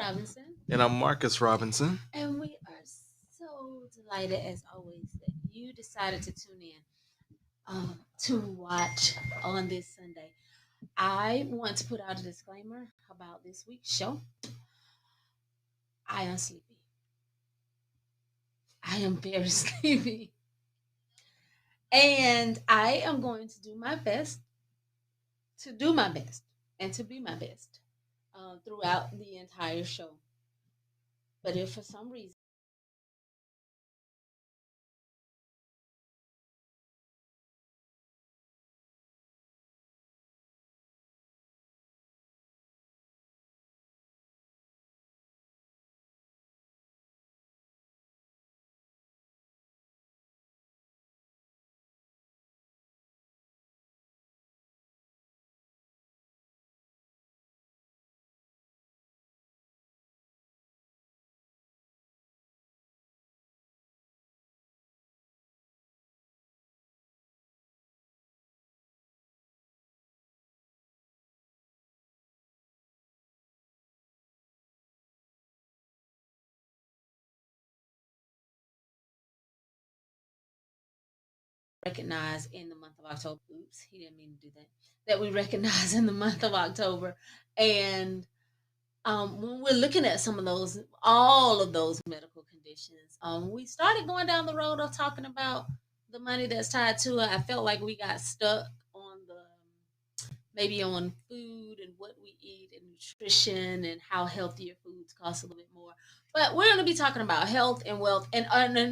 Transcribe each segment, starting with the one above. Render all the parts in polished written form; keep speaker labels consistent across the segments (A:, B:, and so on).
A: Robinson,
B: And I'm Marcus Robinson.
A: and we are so delighted, as always, that you decided to tune in to watch on this Sunday. I want to put out a disclaimer about this week's show. I am sleepy. I am very sleepy. And I am going to do my best to do my best and to be my best throughout the entire show. But if for some reason recognize in the month of October, oops, he didn't mean to do that, that we recognize in the month of October. And when we're looking at some of those, all of those medical conditions, we started going down the road of talking about the money that's tied to it. I felt like we got stuck on the maybe on food and what we eat and nutrition and how healthier foods cost a little bit more. But we're going to be talking about health and wealth and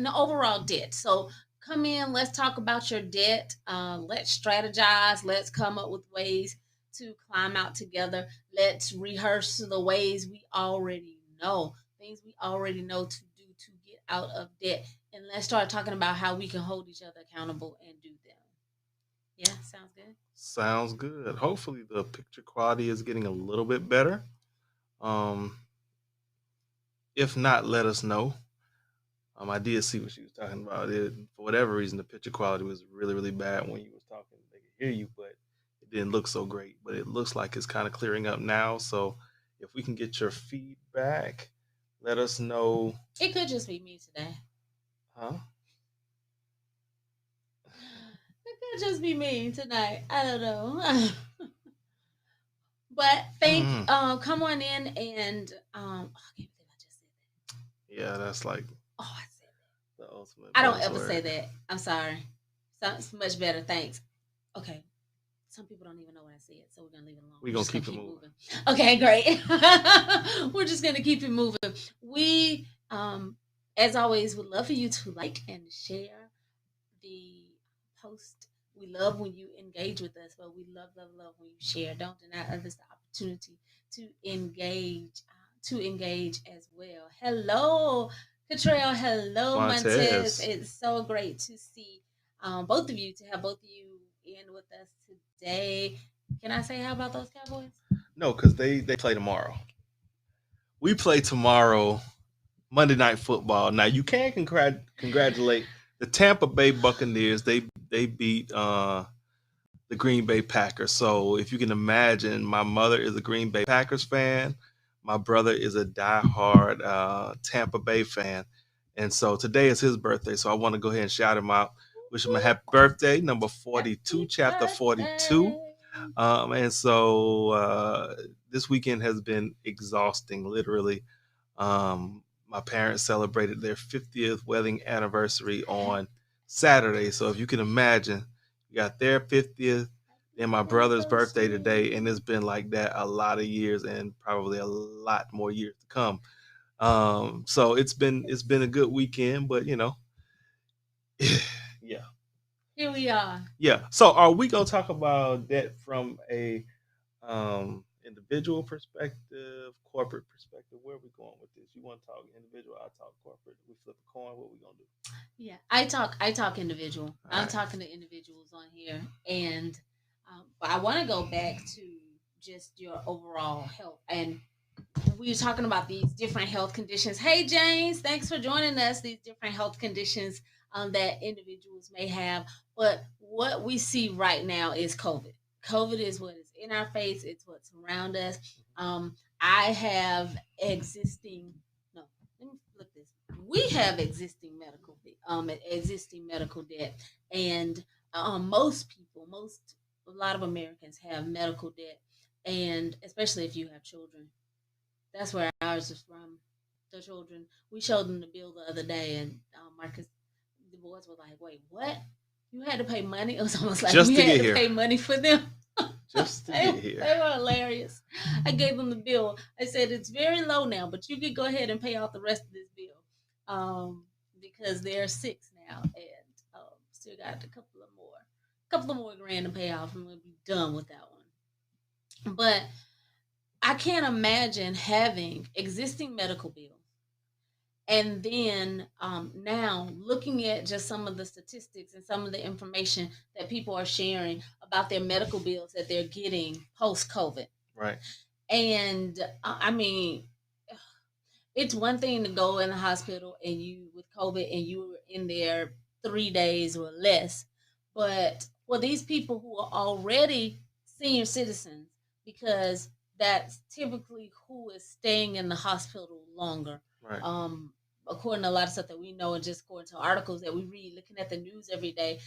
A: overall debt. So come in, let's talk about your debt. Let's strategize. Let's come up with ways to climb out together. Let's rehearse the ways we already know, things we already know to do to get out of debt. And let's start talking about how we can hold each other accountable and do them. Yeah, sounds good.
B: Sounds good. Hopefully, the picture quality is getting a little bit better. Um, if not, let us know. I did see what she was talking about. For whatever reason, the picture quality was really, really bad when you was talking. They could hear you, but it didn't look so great. But it looks like it's kind of clearing up now. So if we can get your feedback, let us know.
A: It could just be me today.
B: Huh?
A: It could just be me tonight. I don't know. But thank
B: Mm,
A: come on in and I can't believe I just said that.
B: yeah, that's like
A: Oh, I said
B: the ultimate
A: that. I don't ever say
B: buzzword.
A: that. I'm sorry. Sounds much better. Thanks. Okay. Some people don't even know what I said, so we're gonna leave it alone.
B: We're
A: We're
B: gonna
A: just gonna
B: keep it
A: keep
B: moving.
A: moving. Okay, great. We're just gonna keep it moving. We as always would love for you to like and share the post. We love when you engage with us, but we love, love, love when you share. Don't deny others the opportunity to engage as well. Hello, Catrell. Hello, Montez.
B: Montez.
A: It's so great to see both of you, to have both of you in with us today. Can I say how about those Cowboys?
B: No, because they play tomorrow. We play tomorrow, Monday Night Football. Now you can congratulate the Tampa Bay Buccaneers. They beat the Green Bay Packers. So if you can imagine, my mother is a Green Bay Packers fan. My brother is a diehard Tampa Bay fan, and so today is his birthday. So I want to go ahead and shout him out. Wish him a happy birthday, number 42,
A: Happy
B: chapter 42.
A: birthday.
B: And so this weekend has been exhausting, literally. My parents celebrated their 50th wedding anniversary on Saturday. So if you can imagine, you got their 50th, then my brother's birthday today, and it's been like that a lot of years and probably a lot more years to come. So it's been a good weekend, but yeah.
A: Here we are.
B: Yeah. So are we gonna talk about that from a individual perspective, corporate perspective? Where are we going with this? You want to talk individual? I talk corporate. We flip a coin. What we gonna do?
A: Yeah, I talk individual.
B: All
A: I'm
B: right.
A: talking to individuals on here, and but I want to go back to just your overall health. And we were talking about these different health conditions. Hey, James, thanks for joining us. These different health conditions that individuals may have, but what we see right now is COVID. COVID is what is in our face. It's what's around us. I have existing. No, let me flip this. We have existing medical debt, and most people, a lot of Americans have medical debt, and especially if you have children, that's where ours is from. The children, we showed them the bill the other day, and Marcus, the boys were like, "Wait, what? You had to pay money?" It was almost like
B: Just
A: we
B: to
A: had
B: get
A: to
B: here.
A: pay money for them.
B: Just to
A: they,
B: get here.
A: they were hilarious. I gave them the bill. I said it's very low now, but you could go ahead and pay off the rest of this bill, because they're six now, and still got couple of more grand to pay off, and we'll be done with that one. But I can't imagine having existing medical bills and then now looking at just some of the statistics and some of the information that people are sharing about their medical bills that they're getting post COVID.
B: Right.
A: And I mean, it's one thing to go in the hospital and you with COVID and you were in there 3 days or less. But for these people who are already senior citizens, because that's typically who is staying in the hospital longer.
B: Right.
A: According to a lot of stuff that we know and just according to articles that we read, looking at the news every day,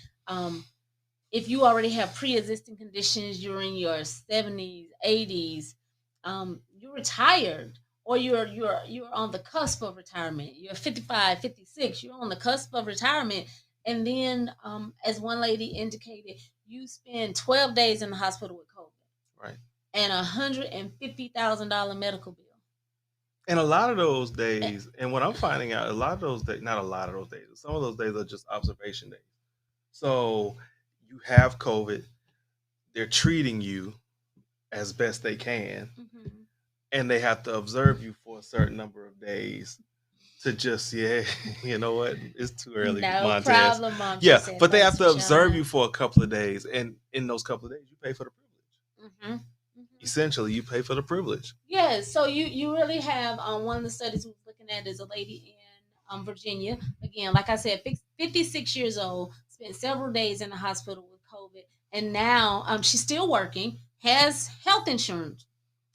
A: if you already have pre-existing conditions, you're in your 70s, 80s, you're retired, or you're on the cusp of retirement. You're 55, 56. You're on the cusp of retirement, and then, as one lady indicated, you spend 12 days in the hospital with COVID,
B: Right.
A: and $150,000 medical bill.
B: And a lot of those days, and what I'm finding out, a lot of those days, not a lot of those days, some of those days are just observation days. So you have COVID, they're treating you as best they can,
A: Mm-hmm.
B: and they have to observe you for a certain number of days to just, yeah, you know what, it's too early,
A: No
B: Montez.
A: problem, Mom.
B: Yeah,
A: Said,
B: but they have
A: thanks
B: to
A: for
B: observe
A: showing
B: you
A: up.
B: for a couple of days, and in those couple of days, you pay for the privilege.
A: Mm-hmm. Mm-hmm.
B: Essentially, you pay for the privilege.
A: Yeah, so you really have one of the studies we was looking at is a lady in Virginia. Again, like I said, 56 years old, spent several days in the hospital with COVID, and now she's still working, has health insurance,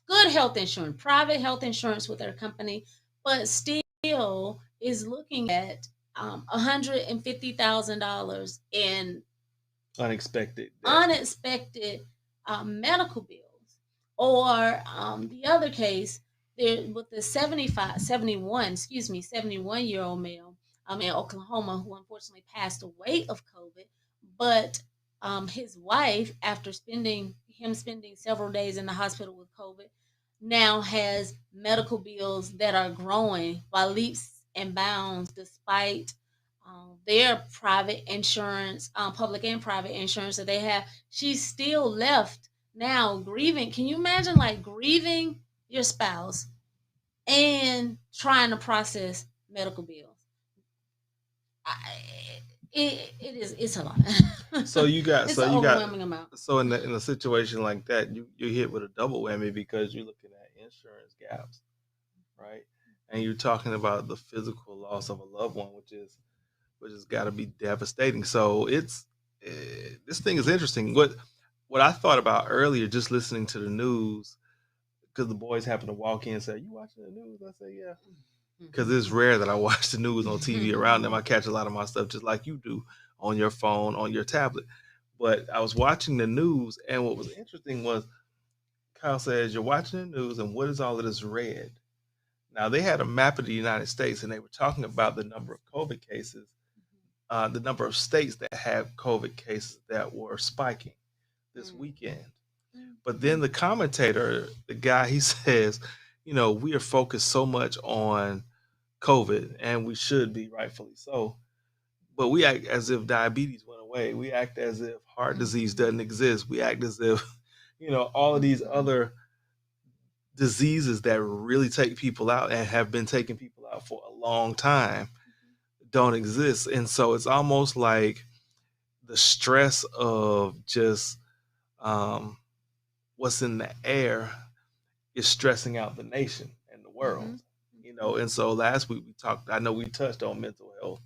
A: good health insurance, private health insurance with her company, but still is looking at $150,000 in
B: Unexpected death.
A: unexpected medical bills. Or the other case, there with the 75, 71, 71-year-old male in Oklahoma who unfortunately passed away of COVID. But his wife, after spending several days in the hospital with COVID, now has medical bills that are growing by leaps and bounds despite their private insurance, public and private insurance that they have. She's still left now grieving. Can you imagine like grieving your spouse and trying to process medical bills? I, it's a lot.
B: So you got,
A: It's
B: so
A: an
B: you got,
A: overwhelming amount.
B: so in a situation like that, you're hit with a double whammy because you're looking at insurance gaps, right? And you're talking about the physical loss of a loved one, which has got to be devastating. So this thing is interesting. What I thought about earlier, just listening to the news, because the boys happened to walk in and say, "You watching the news?" I say, "Yeah," because it's rare that I watch the news on TV around them. I catch a lot of my stuff just like you do on your phone, on your tablet. But I was watching the news, and what was interesting was Kyle says, "You're watching the news, and what is all of this red?" Now they had a map of the United States, and they were talking about the number of COVID cases, the number of states that had COVID cases that were spiking this weekend. But then the commentator, the guy, he says, we are focused so much on COVID, and we should be, rightfully so. But we act as if diabetes went away. We act as if heart disease doesn't exist. We act as if, all of these other diseases that really take people out and have been taking people out for a long time don't exist. And so it's almost like the stress of just um, what's in the air is stressing out the nation and the world. And so last week we talked, I know we touched on mental health,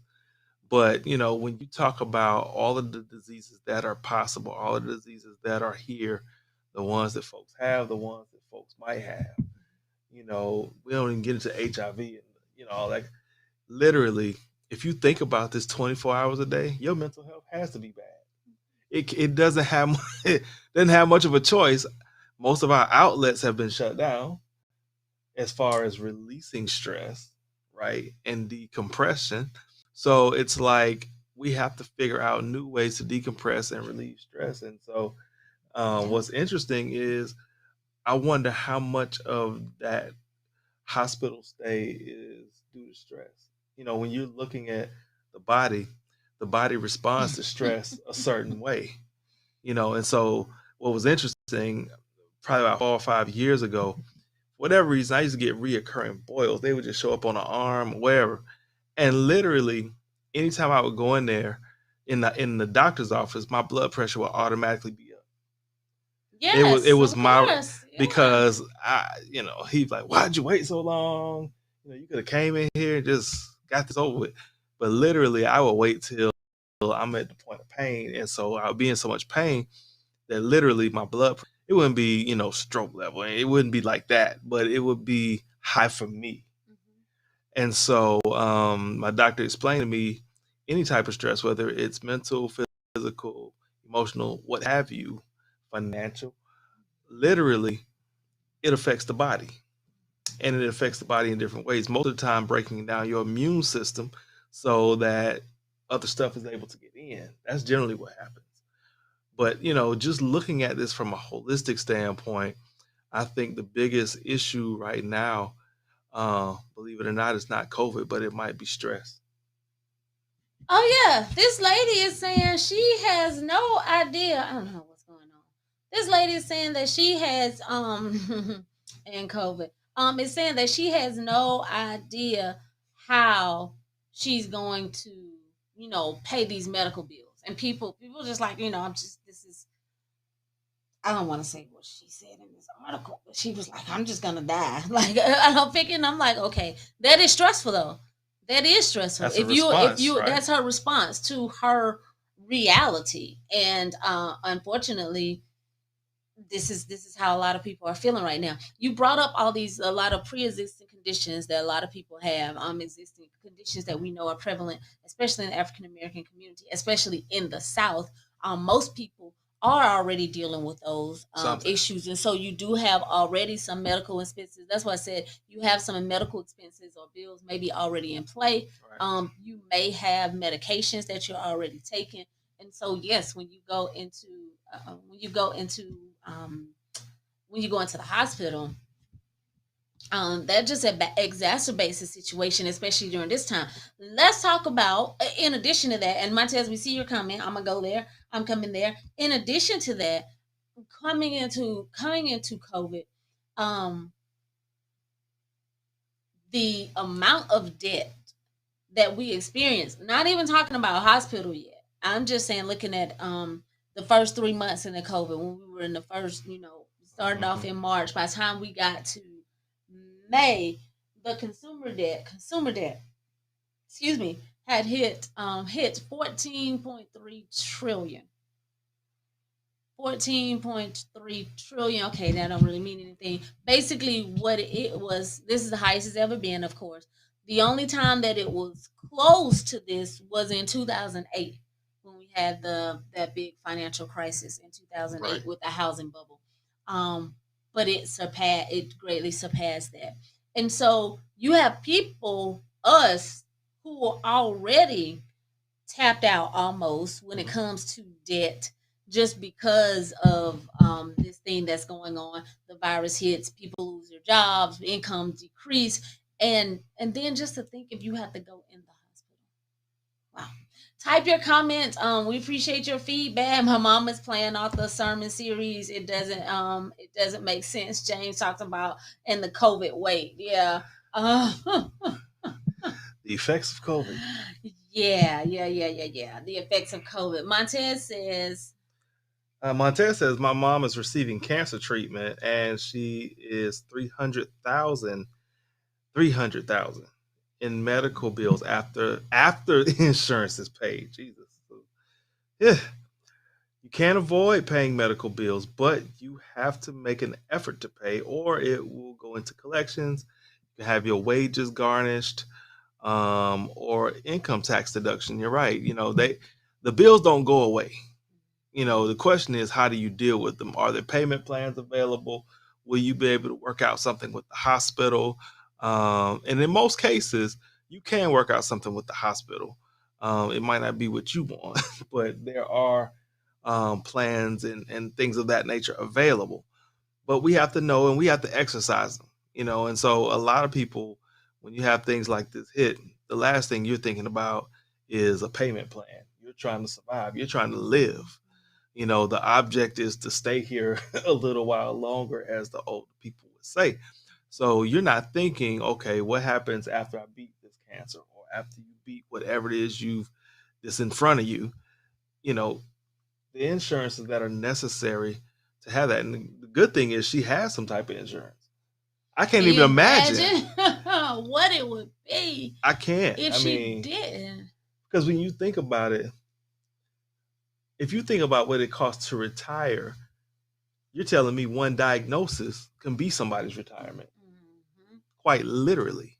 B: but when you talk about all of the diseases that are possible, all of the diseases that are here, the ones that folks have, the ones that folks might have, We don't even get into HIV and all that. Literally, if you think about this 24 hours a day, your mental health has to be bad. It doesn't have it doesn't have much of a choice. Most of our outlets have been shut down as far as releasing stress, right, and decompression. So it's like we have to figure out new ways to decompress and relieve stress. And so, what's interesting is I wonder how much of that hospital stay is due to stress. When you're looking at the body, the body responds to stress a certain way. And so what was interesting, probably about 4 or 5 years ago, for whatever reason, I used to get reoccurring boils. They would just show up on the arm, wherever, and literally, anytime I would go in there, in the doctor's office, my blood pressure would automatically be up. It was
A: of
B: my
A: course. Yeah.
B: because he's like, why'd you wait so long? You could have came in here and just got this over with. But literally, I would wait till I'm at the point of pain, and so I would be in so much pain that literally my blood, it wouldn't be stroke level, and it wouldn't be like that, but it would be high for me. And so my doctor explained to me any type of stress, whether it's mental, physical, emotional, what have you, financial, literally, it affects the body. And it affects the body in different ways. Most of the time, breaking down your immune system so that other stuff is able to get in. That's generally what happens. But, just looking at this from a holistic standpoint, I think the biggest issue right now, believe it or not, is not COVID, but it might be stress.
A: Oh yeah, this lady is saying she has no idea. I don't know what's going on. This lady is saying that she has and COVID is saying that she has no idea how she's going to pay these medical bills. And people just like I'm just this is I don't want to say what she said in this article, but she was like, I'm just gonna die. Like I'm thinking, I'm like, okay, that is stressful though. That is stressful.
B: That's a
A: If
B: response,
A: you
B: right?
A: that's her response to her reality. And unfortunately, this is how a lot of people are feeling right now. You brought up a lot of pre-existing conditions that a lot of people have, existing conditions that we know are prevalent, especially in the African American community, especially in the South. Most people are already dealing with those issues, and so you do have already some medical expenses. That's why I said you have some medical expenses or bills maybe already in play.
B: Right.
A: You may have medications that you're already taking, and so yes, when you go into when you go into the hospital, that just exacerbates the situation, especially during this time. Let's talk about, in addition to that, and Montez, we see your comment. I'm gonna go there. I'm coming there. In addition to that, coming into COVID, um, the amount of debt that we experienced. Not even talking about hospital yet. I'm just saying, looking at the first 3 months in the COVID, when we were in the first, started off in March. By the time we got to May, the consumer debt, excuse me, had hit 14.3 trillion. 14.3 trillion. Okay, that don't really mean anything. Basically, what it was, this is the highest it's ever been, of course. The only time that it was close to this was in 2008, when we had that big financial crisis in 2008,
B: Right.
A: with the housing bubble. But it greatly surpassed that. And so you have people, us, who are already tapped out almost when it comes to debt, just because of this thing that's going on. The virus hits, people lose their jobs, income decrease, and then just to think, if you have to go in the hospital. Wow. Type your comments. We appreciate your feedback. My mom is playing off the sermon series. It doesn't make sense. James talks about in the COVID weight. Yeah.
B: The effects of COVID.
A: Yeah. The effects of COVID.
B: Montez says my mom is receiving cancer treatment, and she is 300,000 in medical bills after the insurance is paid. Jesus, yeah. You can't avoid paying medical bills, but you have to make an effort to pay, or it will go into collections. You can have your wages garnished, or income tax deduction. You're right. The bills don't go away. The question is, how do you deal with them? Are there payment plans available? Will you be able to work out something with the hospital? And in most cases, you can work out something with the hospital. It might not be what you want, but there are plans and things of that nature available. But we have to know and we have to exercise them. And so a lot of people, when you have things like this hit, the last thing you're thinking about is a payment plan. You're trying to survive. You're trying to live. The object is to stay here a little while longer, as the old people would say. So you're not thinking, okay, what happens after I beat this cancer, or after you beat whatever it is that's in front of you. You know, the insurances that are necessary to have that. And the good thing is she has some type of insurance. I can't
A: Can
B: even
A: you
B: imagine
A: what it would be
B: I can't.
A: if
B: I
A: she
B: mean,
A: didn't?
B: because when you think about it, if you think about what it costs to retire, you're telling me one diagnosis can be somebody's retirement. Quite literally,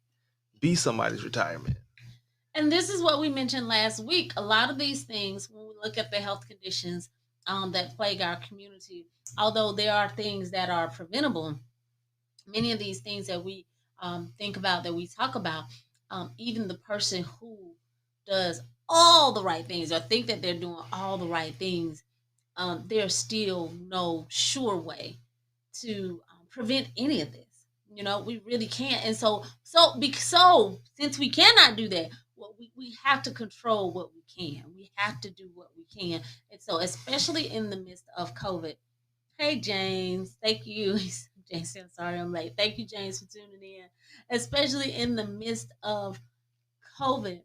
B: be somebody's retirement.
A: And this is what we mentioned last week. A lot of these things, when we look at the health conditions that plague our community, although there are things that are preventable, many of these things that we think about, that we talk about, even the person who does all the right things or think that they're doing all the right things, there's still no sure way to prevent any of this. We really can't. And so since we cannot do that, we have to control what we can. We have to do what we can. And so, especially in the midst of COVID. Hey, James, thank you. James said, sorry I'm late. Thank you, James, for tuning in. Especially in the midst of COVID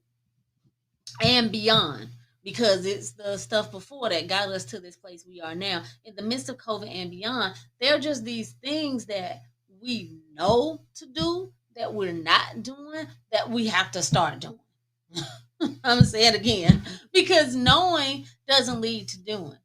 A: and beyond, because it's the stuff before that got us to this place we are now. In the midst of COVID and beyond, there are just these things that we know to do that we're not doing, that we have to start doing. I'm gonna say it again, because knowing doesn't lead to doing.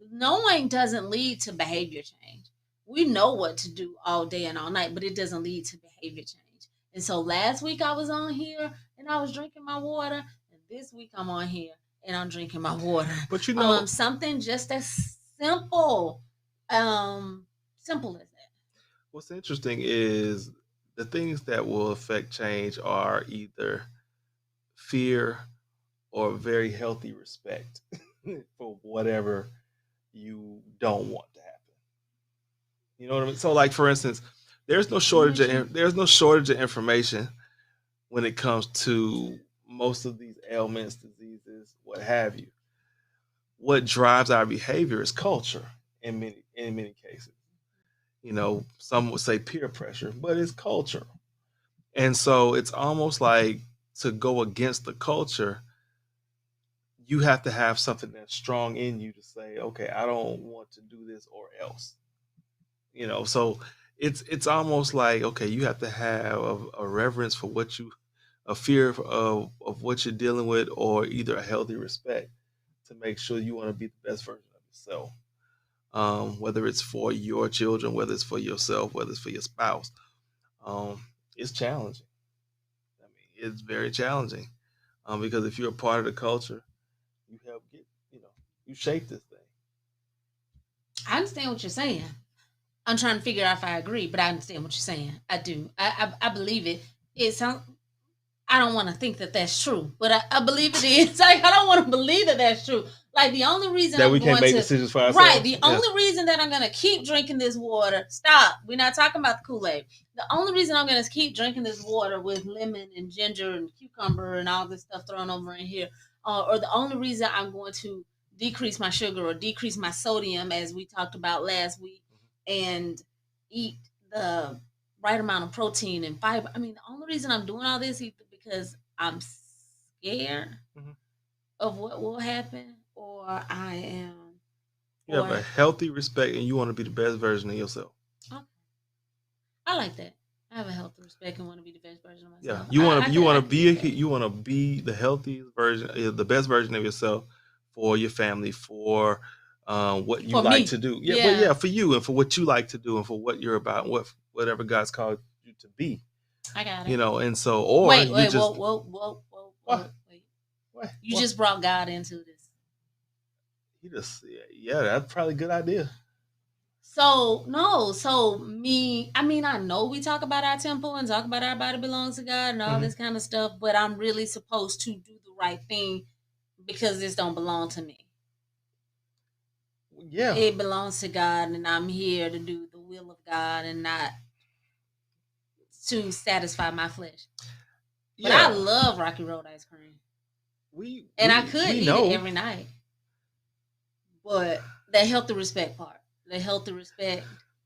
A: Knowing doesn't lead to behavior change. We know what to do all day and all night, but it doesn't lead to behavior change. And so last week I was on here and I was drinking my water, and this week I'm on here and I'm drinking my water.
B: But
A: something just as simple, simple as that.
B: What's interesting is the things that will affect change are either fear or very healthy respect for whatever you don't want to happen. You know what I mean? So, like for instance, there's no shortage of information when it comes to most of these ailments, diseases, what have you. What drives our behavior is culture in many cases. Some would say peer pressure, but it's culture. And so it's almost like, to go against the culture, you have to have something that's strong in you to say, okay, I don't want to do this or else. So it's almost like, okay, you have to have a reverence for a fear of what you're dealing with, or either a healthy respect to make sure you want to be the best version of yourself. Whether it's for your children, whether it's for yourself, whether it's for your spouse, it's challenging. I mean, it's very challenging, because if you're a part of the culture, you help you shape this thing.
A: I understand what you're saying. I'm trying to figure out if I agree, but I understand what you're saying. I do. I believe it. It's I don't want to think that that's true, but I believe it is. Like, I don't want to believe that that's true. Like, the only reason
B: that we can't make decisions for ourselves.
A: Right. The only reason that I'm going to keep drinking this water. Stop. We're not talking about the Kool-Aid. The only reason I'm going to keep drinking this water with lemon and ginger and cucumber and all this stuff thrown over in here, or the only reason I'm going to decrease my sugar or decrease my sodium, as we talked about last week, and eat the right amount of protein and fiber. I mean, the only reason I'm doing all this is because I'm scared of what will happen, or I am.
B: You have a healthy respect, and you want to be the best version of yourself.
A: Okay. I like that. I have a healthy respect and want to be the best version of myself.
B: Yeah, you want to be the healthiest version, the best version of yourself, for your family, for what you
A: For
B: like
A: me.
B: to do. Yeah, but
A: Yeah.
B: yeah, for you and for what you like to do and for what you're about, whatever God's called you to be.
A: I got
B: You
A: it.
B: know, and so or
A: Wait,
B: you
A: wait,
B: just what
A: wait.
B: what
A: You
B: what
A: just brought God into this.
B: you just yeah, that's probably a good idea.
A: So no, so me, I mean, I know we talk about our temple and talk about our body belongs to God and all
B: Mhm.
A: this kind of stuff, but I'm really supposed to do the right thing because this don't belong to me.
B: Yeah,
A: It belongs to God, and I'm here to do the will of God and not to satisfy my flesh. But I
B: yeah.
A: love Rocky Road ice cream,
B: We
A: and I
B: we
A: could
B: we
A: eat it
B: know.
A: every night. But the healthy respect part, the healthy respect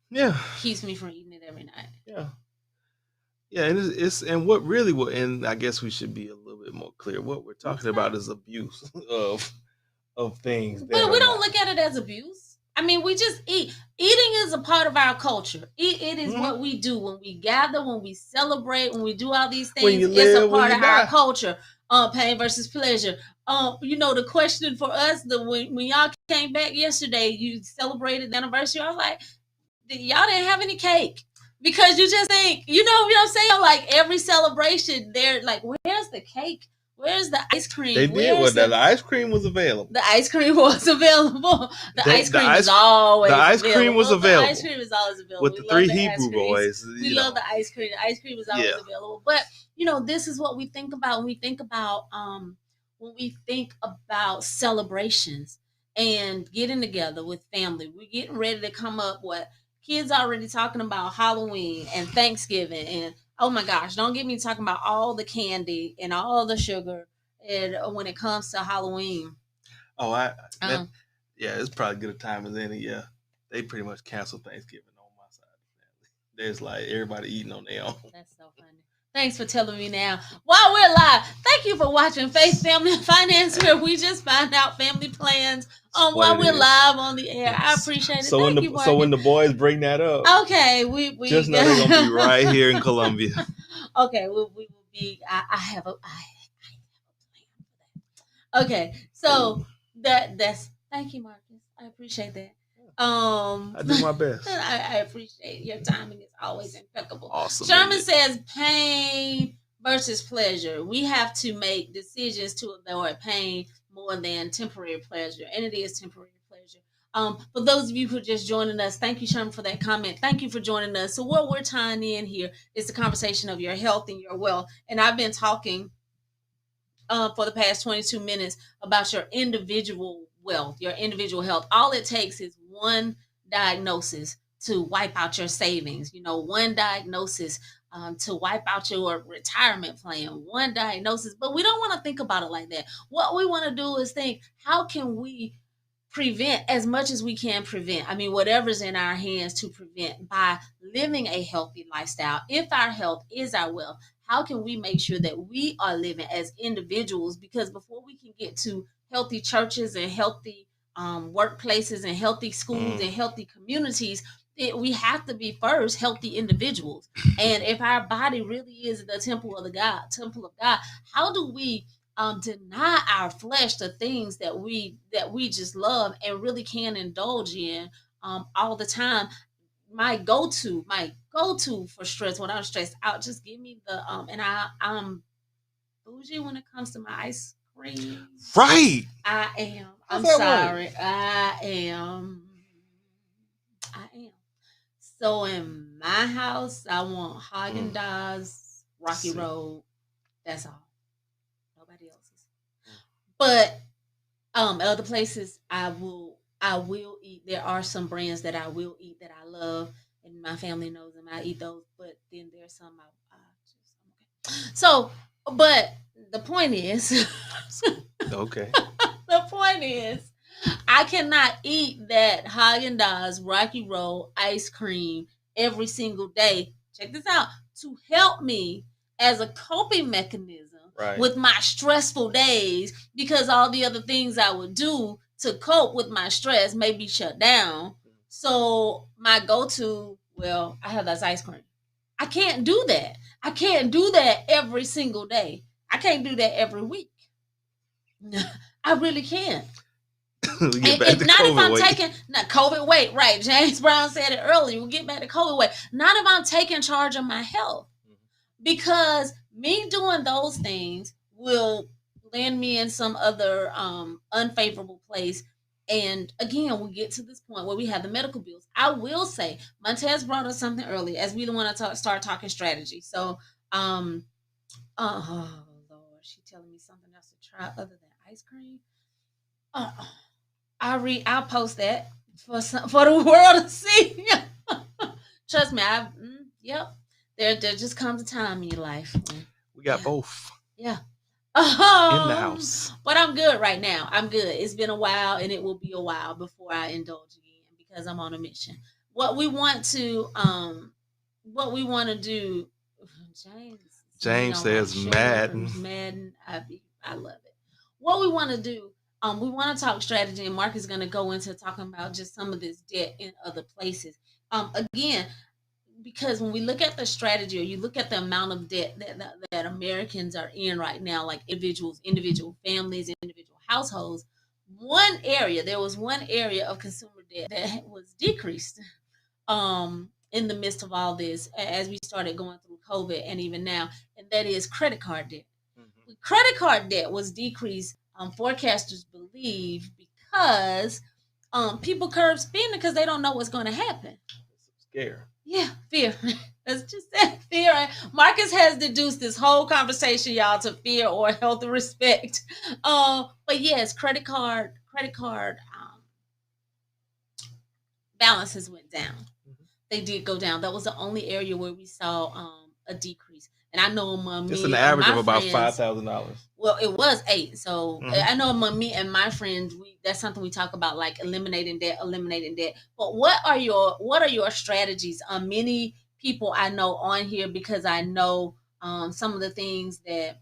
B: Yeah,
A: keeps me from eating it every night.
B: yeah. Yeah, and it's and what really will, and I guess we should be a little bit more clear. What we're talking
A: Okay.
B: about is abuse of things that
A: But we
B: are
A: don't
B: not.
A: look at it as abuse. I mean, we just eat. Eating is a part of our culture. It is
B: Mhm.
A: what we do when we gather, when we celebrate, when we do all these
B: When
A: things.
B: you
A: It's a
B: live, when
A: part
B: you
A: of our
B: die.
A: culture. Pain versus pleasure. You know, the question for us, when y'all came back yesterday, you celebrated the anniversary. I was like, y'all didn't have any cake because you just think, you know what I'm saying? Like every celebration, they're like, where's the cake? Where's the ice
B: They
A: cream?
B: did. Well,
A: Where's
B: the ice cream was available.
A: the ice cream was available? The
B: They,
A: ice cream is always
B: the ice cream was
A: available. The ice
B: available
A: cream is always available.
B: with
A: We
B: the
A: love
B: three
A: the ice
B: Hebrew
A: creams.
B: boys.
A: We
B: You
A: love
B: know,
A: the ice cream. The ice cream is always
B: yeah,
A: available. But you know, this is what we think about when we think about when we think about celebrations and getting together with family. We're getting ready to come up what kids already talking about Halloween and Thanksgiving and oh my gosh, don't get me talking about all the candy and all the sugar and when it comes to Halloween.
B: oh, I that
A: Um,
B: yeah, it's probably good a time as any. Yeah, they pretty much canceled Thanksgiving on my side of the family. There's like everybody eating on their own.
A: That's so funny. Thanks for telling me now. While we're live, thank you for watching Faith, Family, and Finance, where we just find out family plans
B: It's what
A: while
B: it
A: we're
B: is.
A: live on the air. I appreciate it.
B: So when
A: Thank you,
B: when
A: Marcus.
B: the boys bring that up,
A: Okay, we
B: just know they're gonna be right here in Columbia.
A: Okay, we will be. I have a plan for that. Okay, so that's thank you, Marcus. I appreciate that.
B: I do my best.
A: I appreciate your timing is always impeccable.
B: Awesome.
A: Sherman says pain versus pleasure. We have to make decisions to avoid pain more than temporary pleasure, and it is temporary pleasure. For those of you who are just joining us, thank you, Sherman, for that comment. Thank you for joining us. So what we're tying in here is the conversation of your health and your wealth, and I've been talking for the past 22 minutes about your individual wealth, your individual health. All it takes is one diagnosis to wipe out your savings, you know, one diagnosis to wipe out your retirement plan, one diagnosis. But we don't want to think about it like that. What we want to do is think, how can we prevent as much as we can prevent? I mean, whatever's in our hands to prevent by living a healthy lifestyle. If our health is our wealth, how can we make sure that we are living as individuals? Because before we can get to healthy churches and healthy workplaces and healthy schools and healthy communities, we have to be first healthy individuals. And if our body really is the temple of God, how do we deny our flesh the things that we just love and really can indulge in all the time? My go-to for stress when I'm stressed out, just give me the and I'm bougie when it comes to my ice cream.
B: Right.
A: I am.
B: How's
A: I'm
B: that right?
A: sorry. I am. So in my house, I want Haagen Dazs, Rocky
B: See.
A: Road. That's all. Nobody else's. But other places I will eat. There are some brands that I will eat that I love, and my family knows them. I eat those, but then there's some I just I'm okay. So, but the point is,
B: Okay.
A: the point is, I cannot eat that Haagen Dazs Rocky Road ice cream every single day. Check this out, to help me as a coping mechanism
B: Right.
A: with my stressful days, because all the other things I would do to cope with my stress may be shut down. So my go-to, well, I have that ice cream. I can't do that. I can't do that every single day. I can't do that every week. I really can't.
B: We get
A: And
B: back
A: if
B: to
A: not, if
B: COVID
A: I'm
B: weight.
A: taking not COVID weight, right? James Brown said it earlier. We'll get back to COVID weight. Not if I'm taking charge of my health, because me doing those things will land me in some other unfavorable place. And again, we get to this point where we have the medical bills. I will say, Montez brought us something earlier as we want to start talking strategy. So, um, oh Lord, she telling me something else to try other than ice cream. Uh, I'll post that for the world to see. Trust me, yep. There just comes a time in your life when,
B: We got
A: yeah,
B: both
A: yeah.
B: in the house.
A: But I'm good right now. I'm good. It's been a while, and it will be a while before I indulge again because I'm on a mission. What we want to, do. James, see me
B: James
A: on my
B: says Madden.
A: shoulders, Madden. I love it. What we want to do. We want to talk strategy, and Mark is going to go into talking about just some of this debt in other places. Again, because when we look at the strategy, or you look at the amount of debt that Americans are in right now, like individual families, individual households, there was one area of consumer debt that was decreased in the midst of all this as we started going through COVID and even now, and that is credit card debt. Credit card debt was decreased, forecasters believe, because people curb spending because they don't know what's going to happen.
B: Scare.
A: Yeah, fear. Let's just say fear. Marcus has deduced this whole conversation, y'all, to fear or healthy respect. But yes, credit card balances went down. They did go down. That was the only area where we saw a decrease. And I know among
B: It's
A: me
B: an
A: and
B: average of
A: my
B: about
A: friends,
B: $5,000.
A: well, it was 8. So
B: Mhm.
A: I know among me and my friends, that's something we talk about, like eliminating debt, eliminating debt. But what are your strategies? Many people I know on here, because I know some of the things that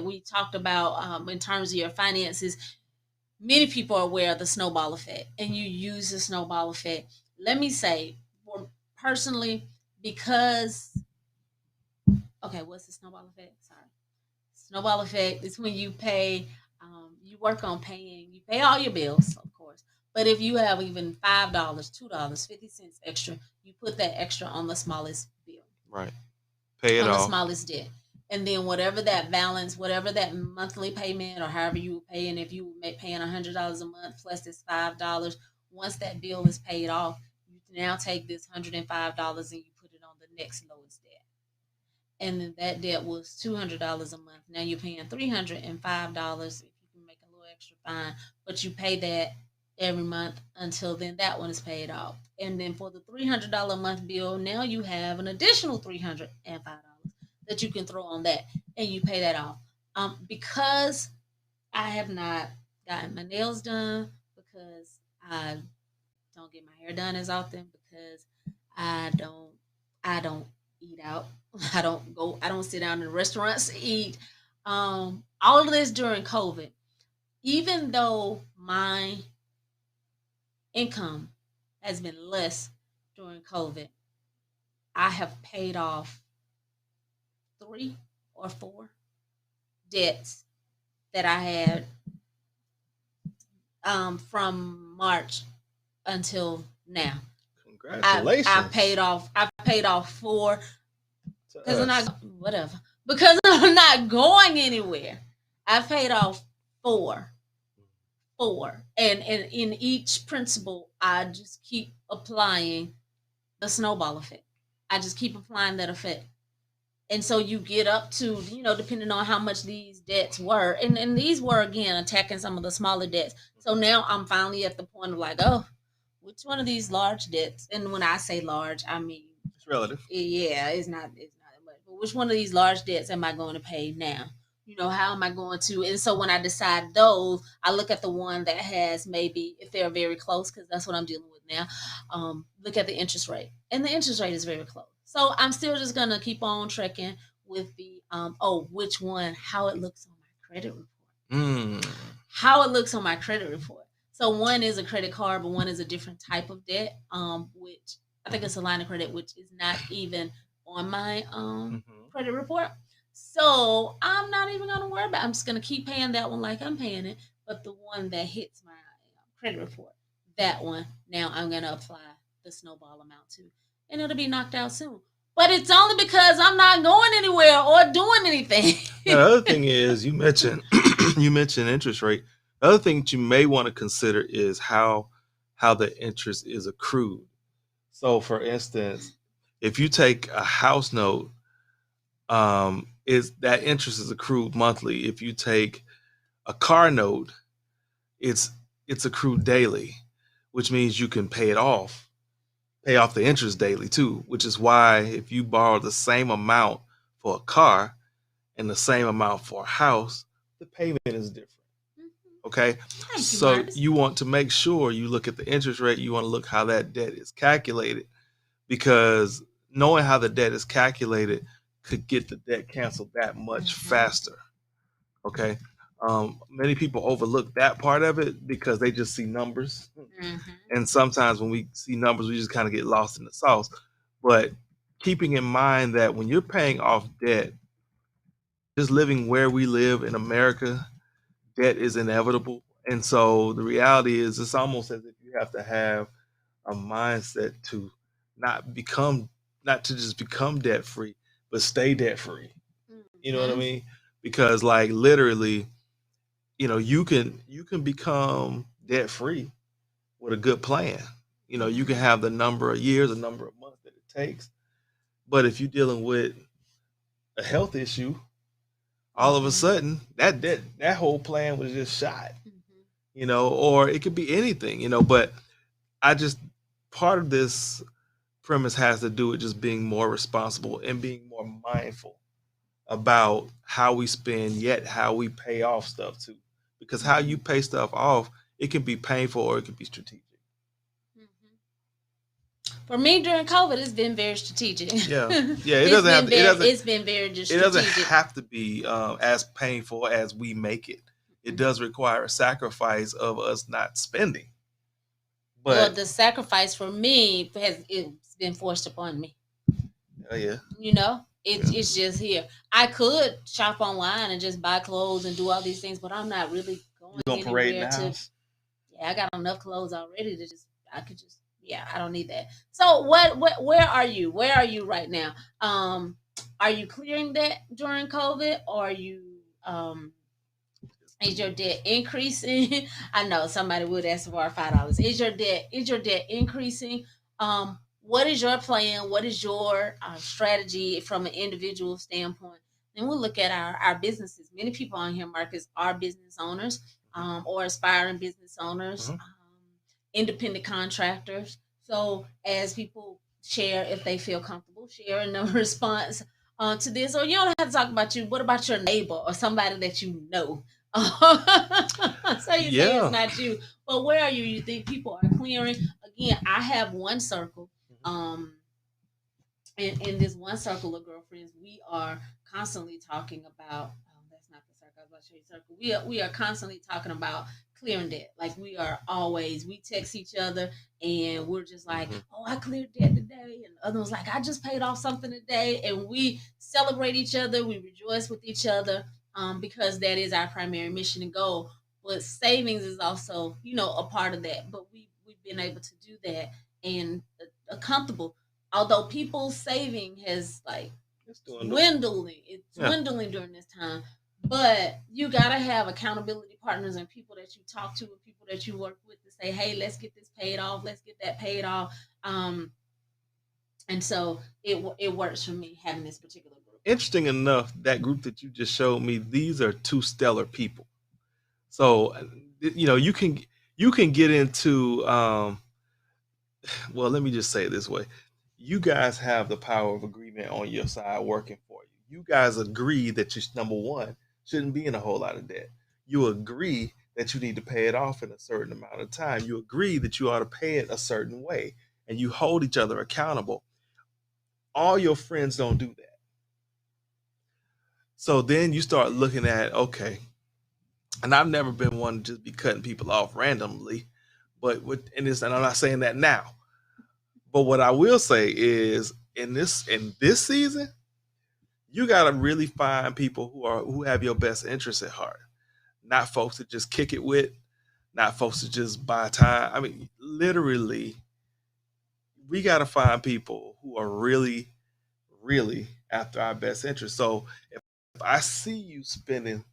A: we talked about in terms of your finances. Many people are aware of the snowball effect, and you use the snowball effect. Let me say, for personally, because okay, what's the snowball effect? Sorry. Snowball effect is when you work on you pay all your bills, of course. But if you have even $5, $2, 50 cents extra, you put that extra on the smallest bill,
B: Right. Pay it
A: on the
B: off.
A: smallest debt. And then whatever that balance, whatever that monthly payment, or however you were paying, if you were paying $100 a month plus this $5, once that bill is paid off, you now take this $105 and you put it on the next lowest debt, and then that debt was $200 a month. Now you're paying $305 if you can make a little extra, fine, but you pay that every month until then that one is paid off. And then for the $300 a month bill, now you have an additional $305 that you can throw on that, and you pay that off. Because I have not gotten my nails done, because I don't get my hair done as often, because I don't I don't eat out. I don't sit down in restaurants to eat. All of this during COVID. Even though my income has been less during COVID, I have paid off 3 or 4 debts that I had from March until now. I
B: Congratulations
A: paid off 4
B: to
A: because I'm
B: us.
A: not whatever because I'm not going anywhere. I paid off 4, and in each principle, I just keep applying the snowball effect. I just keep applying that effect, and so you get up to, depending on how much these debts were, and these were again attacking some of the smaller debts. So now I'm finally at the point of like, oh, which one of these large debts? And when I say large, I mean,
B: It's relative.
A: yeah, it's not that much. But which one of these large debts am I going to pay now? How am I going to? And so when I decide those, I look at the one that has, maybe, if they're very close, because that's what I'm dealing with now. Look at the interest rate, and the interest rate is very close. So I'm still just gonna keep on trekking with the which one, how it looks on my credit report.
B: Mm.
A: How it looks on my credit report. So one is a credit card, but one is a different type of debt, which I think it's a line of credit, which is not even on my credit report. So I'm not even gonna worry about it. I'm just gonna keep paying that one like I'm paying it. but the one that hits my credit report, that one, now I'm going to apply the snowball amount to, and it'll be knocked out soon. But it's only because I'm not going anywhere or doing anything.
B: Now, the other thing is you mentioned you mentioned interest rate. The other thing that you may want to consider is how the interest is accrued. So, for instance, if you take a house note, is that interest is accrued monthly. If you take a car note, it's it's accrued daily, which means you can pay off the interest daily too. Which is why if you borrow the same amount for a car and the same amount for a house, the payment is different. Okay, so you want to make sure you look at the interest rate. You want to look how that debt is calculated, because knowing how the debt is calculated could get the debt canceled that much faster. Okay, many people overlook that part of it because they just see numbers, and sometimes when we see numbers, we just kind of get lost in the sauce. But keeping in mind that when you're paying off debt, just living where we live in America, debt is inevitable. And so the reality is it's almost as if you have to have a mindset to not become not to just become debt free, but stay debt free. You know what I mean? Because like literally, you can become debt free with a good plan. You can have the number of years, the number of months that it takes. But if you're dealing with a health issue, all of a sudden that whole plan was just shot. Or it could be anything. But I just part of this premise has to do with just being more responsible and being more mindful about how we spend, yet how we pay off stuff too. Because how you pay stuff off, it can be painful or it can be strategic.
A: For me during COVID, it's been very strategic.
B: Yeah. It doesn't have to,
A: it's been very strategic.
B: It doesn't have to be as painful as we make it. It does require a sacrifice of us not spending. But
A: well, the sacrifice for me it's been forced upon me.
B: Oh yeah.
A: It's just here. I could shop online and just buy clothes and do all these things, but I'm not really going anywhere to. Yeah, I got enough clothes already to just. I could just. Yeah, I don't need that. So where are you? Where are you right now? Are you clearing debt during COVID, or are you is your debt increasing? I know somebody would ask for $5. Is your debt increasing? What is your plan? What is your strategy from an individual standpoint? Then we'll look at our businesses. Many people on here, Marcus, are business owners or aspiring business owners, independent contractors. So as people share, if they feel comfortable sharing a response to this, or you don't have to talk about you. What about your neighbor or somebody that you know? So you say it's not you, but where are you? You think people are clearing? Again, I have one circle. In this one circle of girlfriends, we are constantly talking about. That's not the circle. I was about to show you circle. We are constantly talking about clearing debt. Like we text each other and we're just like, oh, I cleared debt today, and the other one's like, I just paid off something today, and we celebrate each other. We rejoice with each other. Because that is our primary mission and goal. But savings is also, a part of that. But we've been able to do that and comfortable. Although people's saving has dwindling, it's dwindling during this time. But you gotta have accountability partners and people that you talk to and people that you work with to say, hey, let's get this paid off, let's get that paid off. And so it works for me having this particular.
B: Interesting enough, that group that you just showed me, these are two stellar people. So, you can get into. Well, let me just say it this way: you guys have the power of agreement on your side working for you. You guys agree that you, number one, shouldn't be in a whole lot of debt. You agree that you need to pay it off in a certain amount of time. You agree that you ought to pay it a certain way, and you hold each other accountable. All your friends don't do that. So then you start looking at, okay, and I've never been one to just be cutting people off randomly, and I'm not saying that now. But what I will say is in this season, you got to really find people who have your best interests at heart. not folks to just kick it with, not folks to just buy time. I mean, literally, we got to find people who are really, really after our best interest. So if I see you spending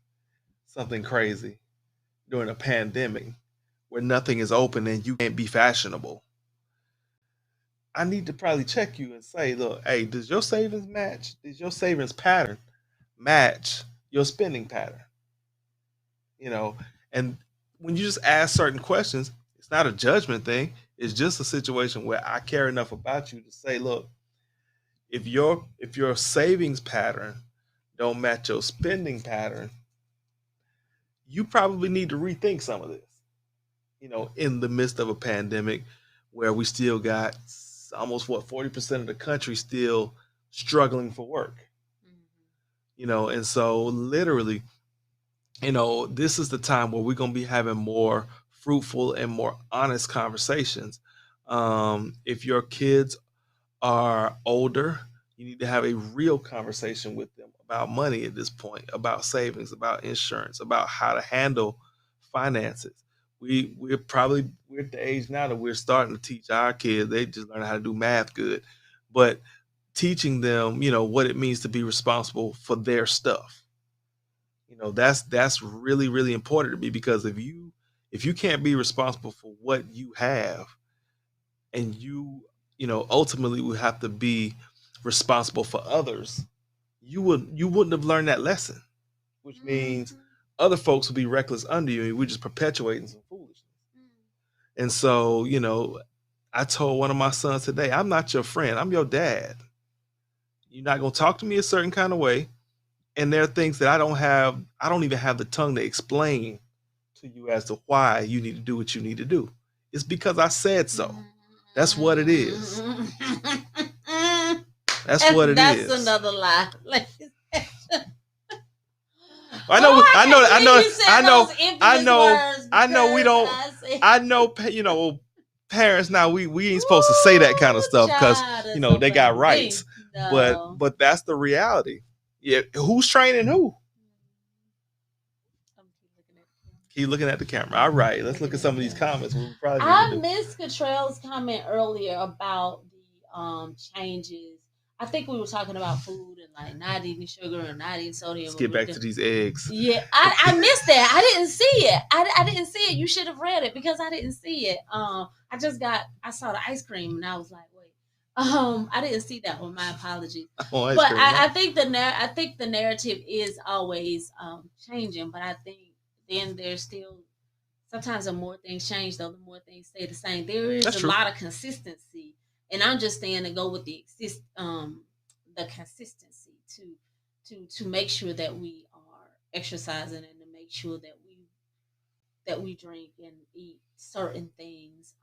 B: something crazy during a pandemic where nothing is open and you can't be fashionable, I need to probably check you and say, look, hey, does your savings match? Does your savings pattern match your spending pattern? You know, and when you just ask certain questions, it's not a judgment thing. It's just a situation where I care enough about you to say, look, if your savings pattern don't match your spending pattern, you probably need to rethink some of this. In the midst of a pandemic where we still got almost 40% of the country still struggling for work. And so literally, this is the time where we're going to be having more fruitful and more honest conversations. If your kids are older, you need to have a real conversation with them about money at this point, about savings, about insurance, about how to handle finances. We're at the age now that we're starting to teach our kids. They just learn how to do math good, but teaching them, what it means to be responsible for their stuff. That's really, really important to me, because if you can't be responsible for what you have, and ultimately will have to be responsible for others, you wouldn't have learned that lesson, which means other folks will be reckless under you, and we're just perpetuating some foolishness. And so, I told one of my sons today, I'm not your friend, I'm your dad. You're not going to talk to me a certain kind of way, and there are things that I don't even have the tongue to explain to you as to why you need to do what you need to do. It's because I said so. That's what it is. That's what it is.
A: That's another lie.
B: I know, we don't. I know, parents now. We ain't supposed to say that kind of stuff because they got rights. No. But that's the reality. Yeah, who's training who? Keep looking at the camera. All right, let's look at some of these comments.
A: I missed Cottrell's comment earlier about the changes. I think we were talking about food and like not eating sugar and not eating sodium.
B: Let's get back to these eggs.
A: Yeah, I missed that. I didn't see it. I didn't see it. You should have read it because I didn't see it. I saw the ice cream and I was like, wait. I didn't see that one. My apologies. But I think the narrative is always changing. But I think then there's still sometimes the more things change, though, the more things stay the same. There is a lot of consistency, and I'm just saying to go with the consistency to make sure that we are exercising and to make sure that we drink and eat certain things,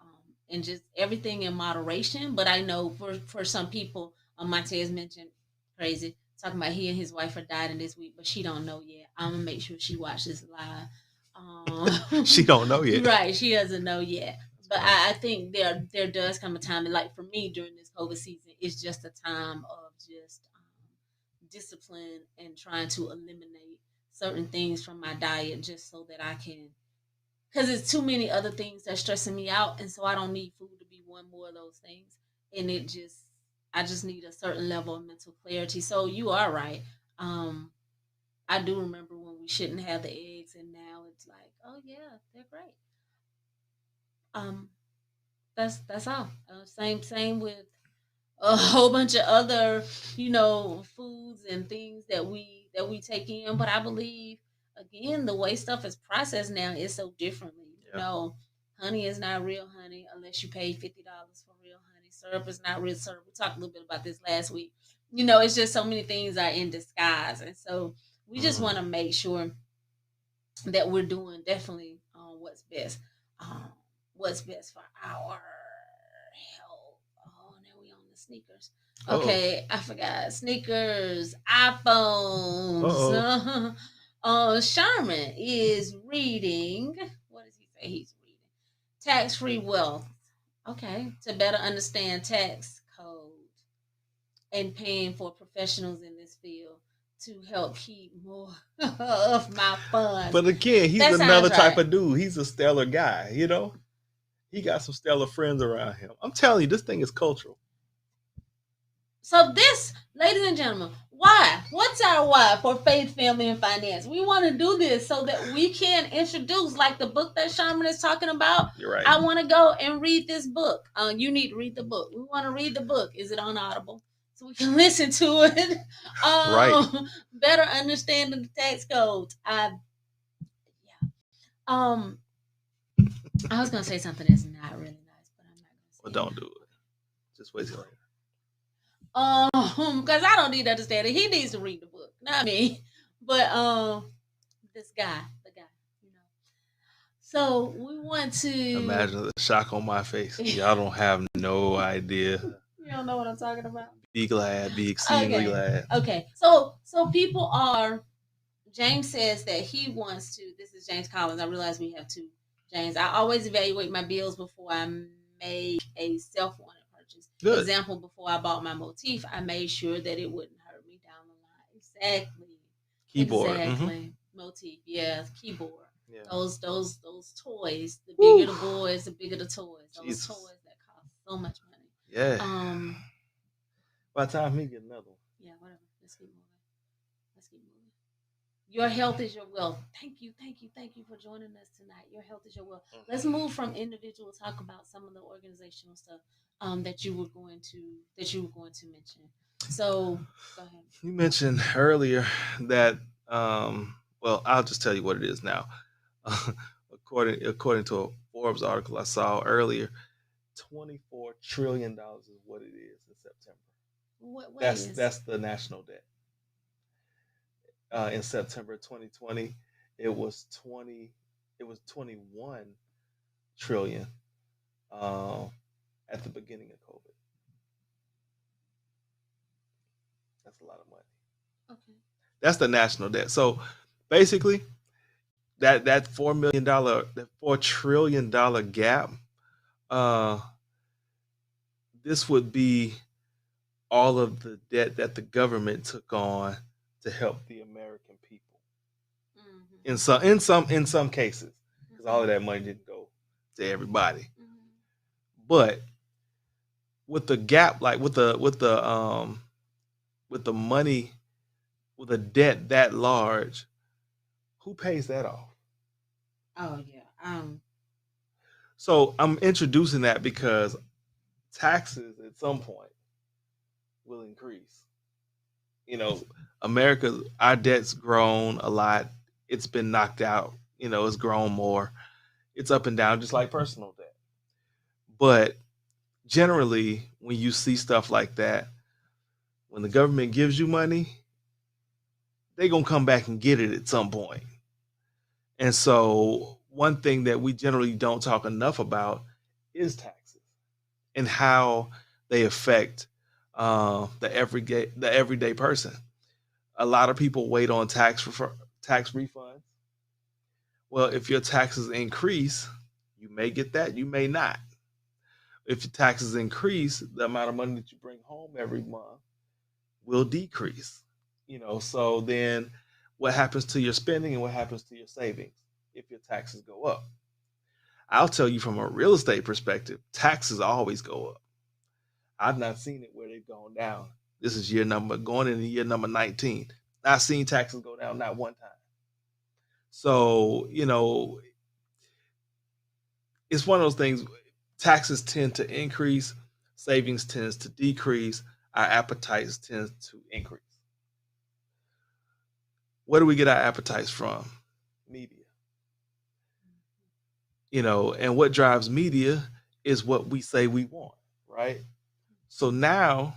A: and just everything in moderation. But I know for some people, Montez mentioned crazy talking about he and his wife are dieting this week, but she don't know yet. I'm gonna make sure she watches live.
B: She don't know yet.
A: Right, she doesn't know yet. But I think there does come a time, and like for me during this COVID season, it's just a time of just discipline and trying to eliminate certain things from my diet just so that I can, because it's too many other things that's stressing me out, and so I don't need food to be one more of those things. And I just need a certain level of mental clarity. So you are right. I do remember when we shouldn't have the eggs, and now it's like, oh yeah, they're great. Um, that's all. Same with a whole bunch of other, foods and things that we take in. But I believe again, the way stuff is processed now is so differently. Honey is not real honey unless you pay $50 for real honey. Syrup is not real syrup. We talked a little bit about this last week. It's just so many things are in disguise, and so we just want to make sure that we're doing definitely what's best. What's best for our health. Oh, now we on the sneakers. Okay, I forgot. Sneakers, iPhones. Sherman is reading. What does he say he's reading? Tax-free wealth. Okay, to better understand tax code and paying for professionals in this field to help keep more of my funds.
B: But again, he's
A: That
B: another
A: sounds
B: type
A: right.
B: of dude. He's a stellar guy, you know? He got some stellar friends around him. I'm telling you, this thing is cultural.
A: So this, ladies and gentlemen, why? What's our why for faith, family, and finance? We want to do this so that we can introduce, like the book that Sherman is talking about.
B: You're right.
A: I want to go and read this book. You need to read the book. We want to read the book. Is it on Audible? So we can listen to it.
B: Right.
A: Better understanding the tax codes. Yeah. I was gonna say something that's not really nice, but I'm not gonna say
B: Well,
A: it.
B: don't do it. Just wait till later.
A: Because I don't need to understand it. He needs to read the book, not me. But this guy, the guy, you know. So we want to
B: Imagine the shock on my face. Y'all don't have no idea.
A: You don't know what I'm talking about.
B: Be glad, be exceedingly glad.
A: Okay. So people are. James says that he wants to. This is James Collins. I realize we have two James. I always evaluate my bills before I make a self-wanted purchase.
B: Good.
A: Example: before I bought my motif, I made sure that it wouldn't hurt me down the line. Exactly.
B: Keyboard.
A: Exactly. Motif. Yeah. Keyboard.
B: Yeah.
A: Those toys. The bigger the boys, the bigger the toys. Those
B: Jesus.
A: toys that cost so much money.
B: Yeah. By the time me get another one.
A: Yeah. Whatever. Let's keep moving. Your health is your wealth. Thank you for joining us tonight. Your health is your wealth. Let's move from individual talk about some of the organizational stuff that you were going to mention. So go ahead.
B: You mentioned earlier that well, I'll just tell you what it is now. According to a Forbes article I saw earlier, $24 trillion is what it is in September. That's the national debt. In September 2020, it was 21 trillion at the beginning of COVID. That's a lot of money.
A: Okay.
B: That's the national debt. So basically, that $4 trillion gap, this would be all of the debt that the government took on to help the American people. Mm-hmm. In some cases, because all of that money didn't go to everybody. Mm-hmm. But with the gap, like with the money, with a debt that large, who pays that off?
A: Oh yeah.
B: So I'm introducing that because taxes at some point will increase. You know, America, our debt's grown a lot. It's been knocked out. You know, it's grown more. It's up and down, just like personal debt. But generally, when you see stuff like that, when the government gives you money, they're going to come back and get it at some point. And so one thing that we generally don't talk enough about is taxes and how they affect the everyday person. A lot of people wait on tax refunds. Well, if your taxes increase, you may get that, you may not. If your taxes increase, the amount of money that you bring home every month will decrease. You know, so then what happens to your spending and what happens to your savings if your taxes go up? I'll tell you from a real estate perspective, taxes always go up. I've not seen it where they've gone down. This is going into year number 19. I've seen taxes go down not one time. So, you know, it's one of those things. Taxes tend to increase, savings tends to decrease, our appetites tend to increase. Where do we get our appetites from? Media. You know, and what drives media is what we say we want, right? So now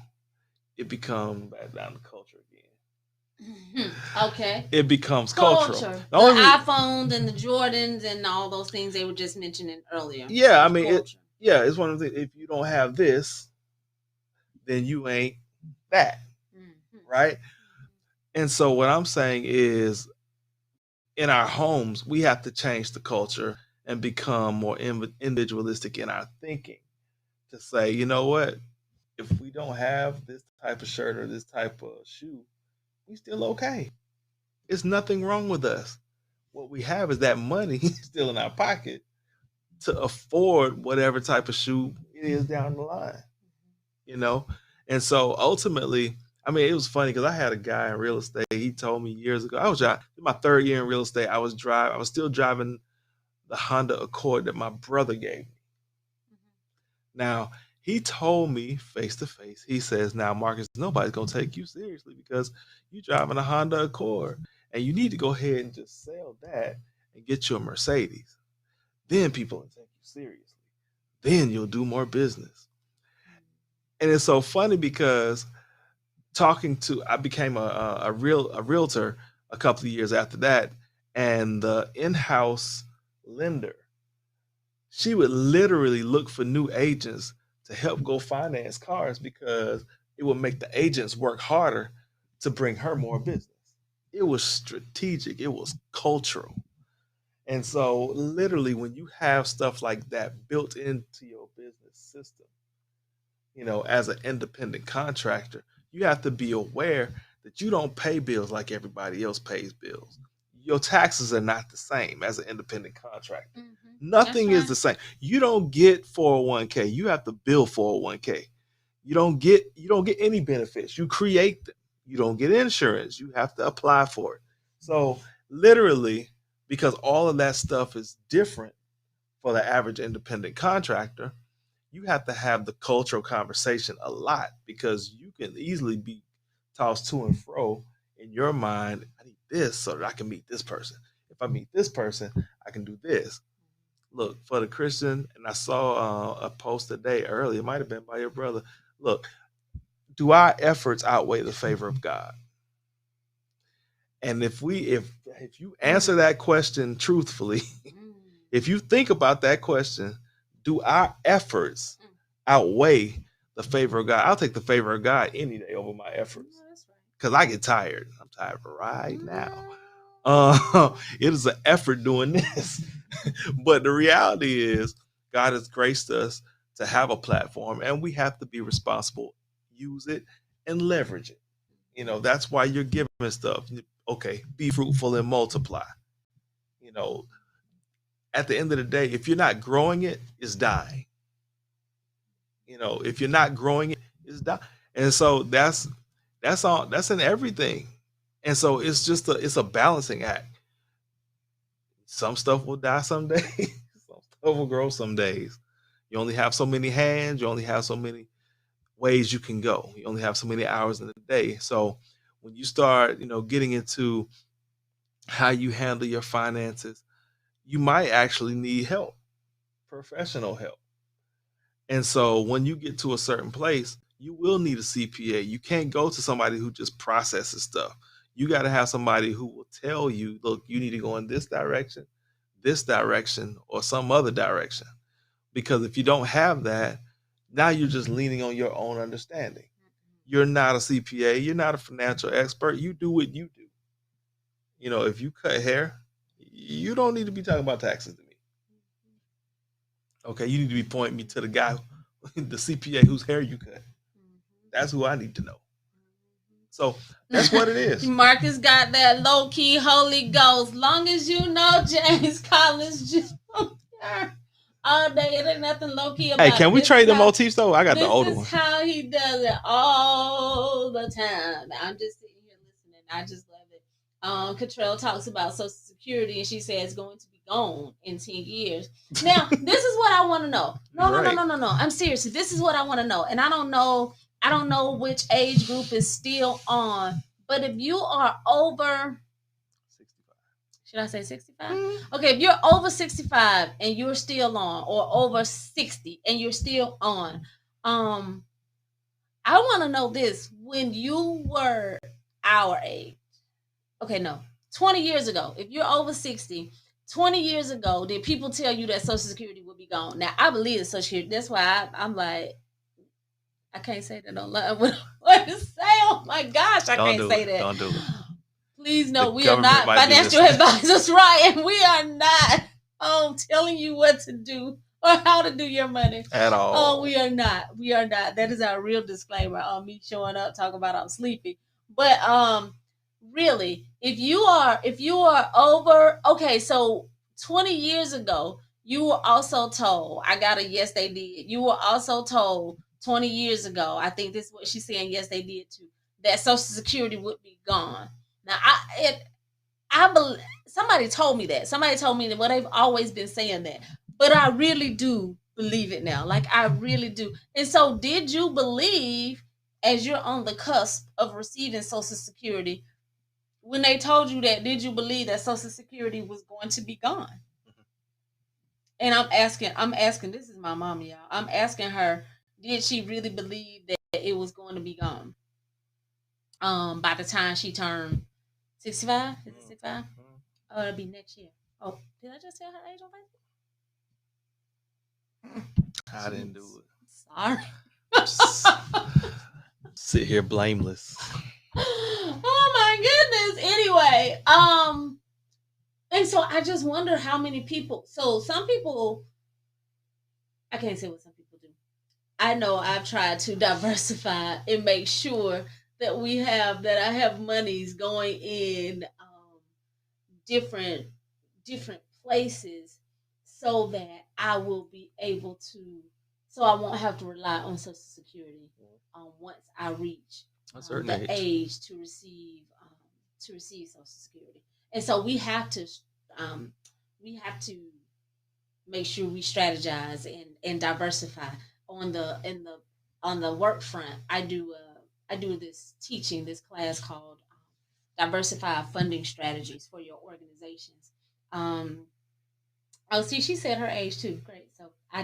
B: it becomes back down to culture again.
A: Okay.
B: It becomes cultural.
A: The iPhones and the Jordans and all those things they were just mentioning earlier.
B: Yeah, I mean, it's one of the. If you don't have this, then you ain't that, right? And so what I'm saying is, in our homes, we have to change the culture and become more individualistic in our thinking. To say, you know what, if we don't have this type of shirt or this type of shoe, We still okay. It's nothing wrong with us. What we have is that money still in our pocket to afford whatever type of shoe it is down the line, you know? And so ultimately, I mean, it was funny because I had a guy in real estate. He told me years ago, I was my third year in real estate. I was still driving the Honda Accord that my brother gave me. Now, he told me face to face, he says, now, Marcus, nobody's going to take you seriously because you're driving a Honda Accord and you need to go ahead and just sell that and get you a Mercedes. Then people will take you seriously. Then you'll do more business. And it's so funny because I became a realtor a couple of years after that, and the in-house lender, she would literally look for new agents to help go finance cars because it would make the agents work harder to bring her more business. It was strategic, it was cultural. And so, literally, when you have stuff like that built into your business system, as an independent contractor, you have to be aware that you don't pay bills like everybody else pays bills. Your taxes are not the same as an independent contractor. Nothing is the same. You don't get 401k. You have to bill 401k. You don't get any benefits. You create them. You don't get insurance. You have to apply for it. So literally, because all of that stuff is different for the average independent contractor, you have to have the cultural conversation a lot because you can easily be tossed to and fro in your mind. I need this so that I can meet this person. If I meet this person, I can do this. Look, for the Christian, and I saw a post today earlier, it might have been by your brother. Look, do our efforts outweigh the favor of God? And if you answer that question truthfully, if you think about that question, do our efforts outweigh the favor of God? I'll take the favor of God any day over my efforts because I get tired. I'm tired right now. It is an effort doing this. But the reality is God has graced us to have a platform and we have to be responsible, use it and leverage it. That's why you're giving stuff. Okay, be fruitful and multiply. At the end of the day, if you're not growing it, it's dying. If you're not growing it, it's dying. And so that's all, that's in everything. And so it's a balancing act. Some stuff will die some days, some stuff will grow some days. You only have so many hands, you only have so many ways you can go. You only have so many hours in a day. So when you start, getting into how you handle your finances, you might actually need help, professional help. And so when you get to a certain place, you will need a CPA. You can't go to somebody who just processes stuff. You got to have somebody who will tell you, look, you need to go in this direction, or some other direction. Because if you don't have that, now you're just leaning on your own understanding. You're not a CPA. You're not a financial expert. You do what you do. If you cut hair, you don't need to be talking about taxes to me. Okay, you need to be pointing me to the guy, the CPA whose hair you cut. That's who I need to know. So that's what it is.
A: Marcus got that low key Holy Ghost. Long as you know James Collins Jr. all day, it ain't nothing low key about it.
B: Hey, can we trade the motifs though? I got the older one.
A: This is how he does it all the time. I'm just sitting here listening. I just love it. Cottrell talks about Social Security, and she says it's going to be gone in 10 years. Now, this is what I want to know. No. I'm serious. This is what I want to know, and I don't know which age group is still on, but if you are over 65, should I say 65? Okay, if you're over 65 and you're still on, or over 60 and you're still on, I want to know this. When you were our age, okay, no, 20 years ago, if you're over 60, 20 years ago, did people tell you that Social Security would be gone? Now, I believe Social Security. That's why I'm like, I can't say that online. What to say? Oh my gosh, I can't say that.
B: Don't do it.
A: Please no, we are not financial advisors, right? And we are not telling you what to do or how to do your money
B: at all.
A: Oh, we are not. That is our real disclaimer. Me showing up talking about I'm sleepy, but really, if you are over, okay, so 20 years ago, you were also told, I got a yes they did. You were also told 20 years ago, I think this is what she's saying, yes they did too, that Social Security would be gone. Now I believe somebody told me that. Somebody told me that, well, they've always been saying that. But I really do believe it now. Like I really do. And so did you believe, as you're on the cusp of receiving Social Security, when they told you that, did you believe that Social Security was going to be gone? And I'm asking, this is my mom, y'all. I'm asking her, did she really believe that it was going to be gone? By the time she turned 65? Is it 65? Oh, it'll be next year. Oh, did I just tell her age on Facebook?
B: I didn't do
A: Sorry.
B: it. Sit here blameless.
A: Oh my goodness. Anyway, and so I just wonder how many people. So some people, I can't say what some people do. I know I've tried to diversify and make sure that I have monies going in different different places so that I will be able to, so I won't have to rely on Social Security once I reach
B: A certain
A: the
B: age.
A: age to receive Social Security. And so um, we have to make sure we strategize and diversify on the work front. I do this class called diversify funding strategies for your organizations. Um, oh, see, she said her age too. Great. So I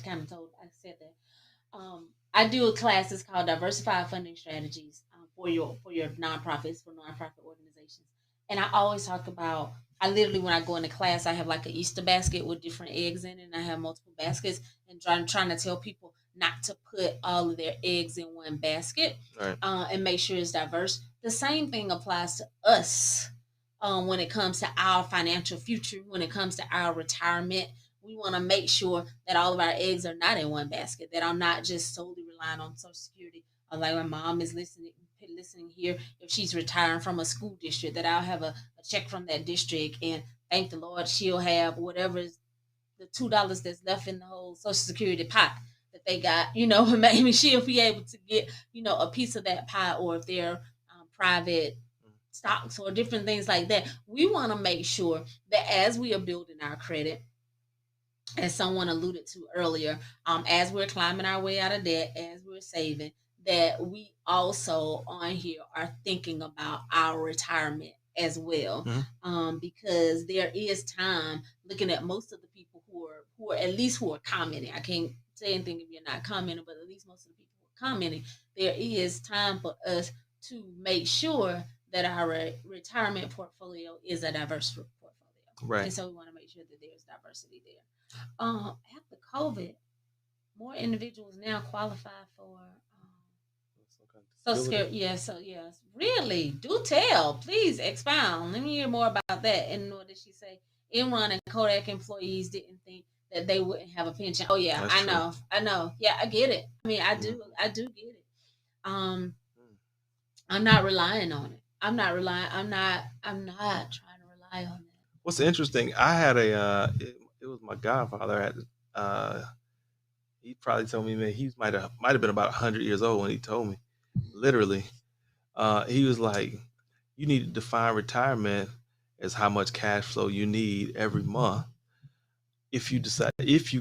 A: kind of told, I said that. I do a class that's called Diversify Funding Strategies for your nonprofits, for nonprofit organizations. And I always talk about, I literally, when I go into class, I have like an Easter basket with different eggs in it, and I have multiple baskets, and trying to tell people not to put all of their eggs in one basket,
B: Right.
A: and make sure it's diverse. The same thing applies to us when it comes to our financial future, when it comes to our retirement. We want to make sure that all of our eggs are not in one basket, that I'm not just solely relying on Social Security. Like my mom is listening here, if she's retiring from a school district, that I'll have a check from that district, and thank the Lord she'll have whatever is the $2 that's left in the whole Social Security pot that they got, maybe she'll be able to get, a piece of that pie, or if they're private stocks or different things like that. We want to make sure that as we are building our credit, as someone alluded to earlier, as we're climbing our way out of debt, as we're saving, that we also on here are thinking about our retirement as well. Because there is time, looking at most of the people who are at least who are commenting. I can't say anything if you're not commenting, but at least most of the people who are commenting, there is time for us to make sure that our retirement portfolio is a diverse portfolio.
B: Right.
A: And so we want to make sure that there's diversity there. After COVID, more individuals now qualify for Social Security. Yeah, so yes, really, do tell. Please expound. Let me hear more about that. And what did she say? Enron and Kodak employees didn't think that they wouldn't have a pension. Oh yeah,
B: That's
A: I
B: true.
A: know, I know. Yeah, I get it. I mean, I do get it. Um, I'm not relying on it. I'm not trying to rely on that.
B: What's interesting? I had it was my godfather at. Uh, he probably told me, man, he might have been about 100 years old when he told me. Literally, he was like, you need to define retirement as how much cash flow you need every month if you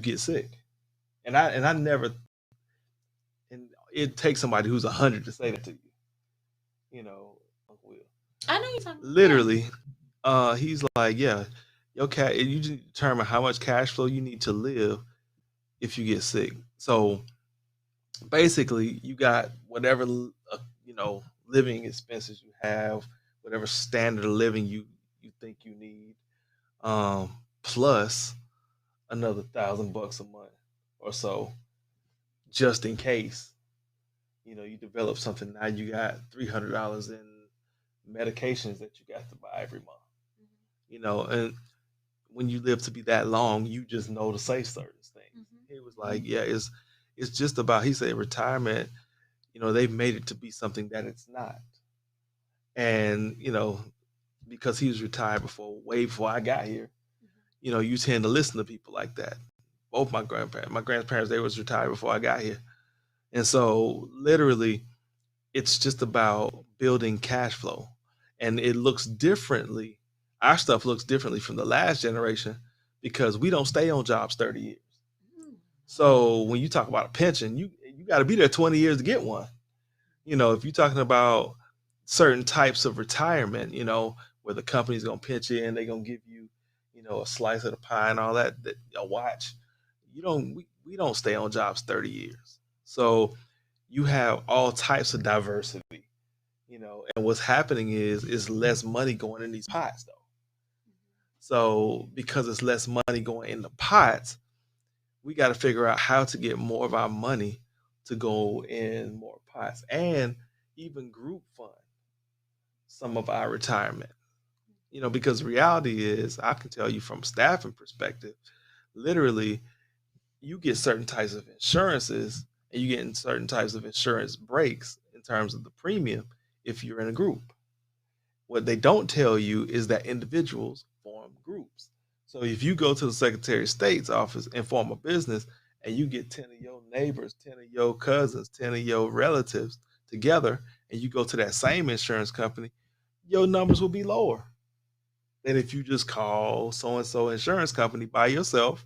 B: get sick. And I never, and it takes somebody who's 100 to say that to you. Uncle Will.
A: I know you're talking.
B: Literally, he's like, yeah, okay, you just determine how much cash flow you need to live if you get sick. So basically, you got whatever living expenses you have, whatever standard of living you think you need, plus another $1,000 a month or so, just in case you develop something. Now you got $300 in medications that you got to buy every month. And when you live to be that long, you just know to say certain things. He was like, yeah, it's just about, he said, retirement, they've made it to be something that it's not. And because he was retired way before I got here, you tend to listen to people like that. Both my grandparents, they was retired before I got here. And so literally it's just about building cash flow. And it looks differently. Our stuff looks differently from the last generation because we don't stay on jobs 30 years. So when you talk about a pension, you got to be there 20 years to get one. If you're talking about certain types of retirement, where the company's gonna pitch in, they're gonna give you, a slice of the pie and all that a watch. We don't stay on jobs 30 years. So you have all types of diversity, and what's happening is less money going in these pots though. So because it's less money going in the pots, we got to figure out how to get more of our money to go in more pots and even group fund some of our retirement. Because reality is, I can tell you from staffing perspective, literally, you get certain types of insurances and you get certain types of insurance breaks in terms of the premium if you're in a group. What they don't tell you is that individuals form groups. So if you go to the Secretary of State's office and form a business and you get 10 of your neighbors, 10 of your cousins, 10 of your relatives together, and you go to that same insurance company, your numbers will be lower than if you just call so and so insurance company by yourself